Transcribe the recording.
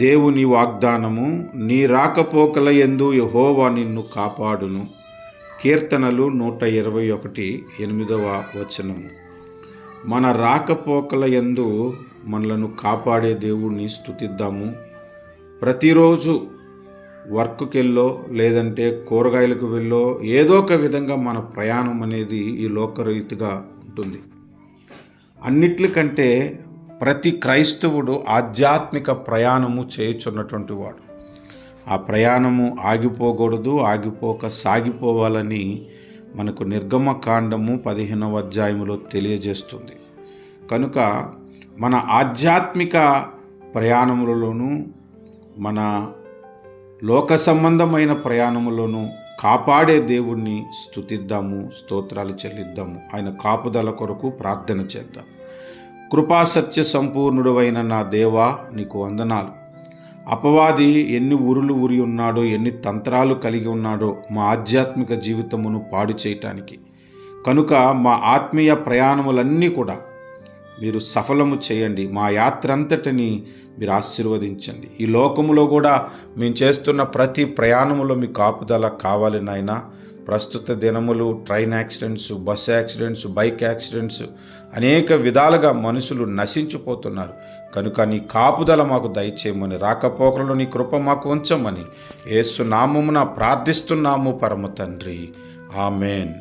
దేవుని వాగ్దానము, నీ రాకపోకల యందు యెహోవా నిన్ను కాపాడును. కీర్తనలు 121:8. మన రాకపోకల యందు మనలను కాపాడే దేవుణ్ణి స్తుతిద్దాము. ప్రతిరోజు వర్క్కి వెళ్ళో లేదంటే కూరగాయలకు వెళ్ళో ఏదో ఒక విధంగా మన ప్రయాణం అనేది ఈ లోకరీతిగా ఉంటుంది. అన్నిట్లకంటే ప్రతి క్రైస్తవుడు ఆధ్యాత్మిక ప్రయాణము చేయుచున్నటువంటి వాడు. ఆ ప్రయాణము ఆగిపోకూడదు, ఆగిపోక సాగిపోవాలని మనకు నిర్గమకాండము 15వ అధ్యాయములో తెలియజేస్తుంది. కనుక మన ఆధ్యాత్మిక ప్రయాణములలోనూ మన లోక సంబంధమైన ప్రయాణములోనూ కాపాడే దేవుణ్ణి స్తుతిద్దాము, స్తోత్రాలు చెల్లిద్దాము. ఆయన కాపుదల కొరకు ప్రార్థన చేద్దాం. కృపాసత్య సంపూర్ణుడవైన నా దేవా, నీకు వందనాలు. అపవాది ఎన్ని ఉరులు ఉరి ఉన్నాడో, ఎన్ని తంత్రాలు కలిగి ఉన్నాడో మా ఆధ్యాత్మిక జీవితమును పాడు చేయటానికి. కనుక మా ఆత్మీయ ప్రయాణములన్నీ కూడా మీరు సఫలము చేయండి. మా యాత్ర అంతటిని మీరు ఆశీర్వదించండి. ఈ లోకములో కూడా మేము చేస్తున్న ప్రతి ప్రయాణములో మీ కాపుదల కావాలి నాయనా. ప్రస్తుత దినములు train accidents, bus accidents, bike accidents, అనేక విధాలుగా మనుషులు నశించిపోతున్నారు. కనుక నీ కాపుదల మాకు దయచేయమని, రాకపోకలలో నీ కృప మాకు ఉంచమని యేసు నామమున ప్రార్థిస్తున్నాము పరమ తండ్రి. ఆమెన్.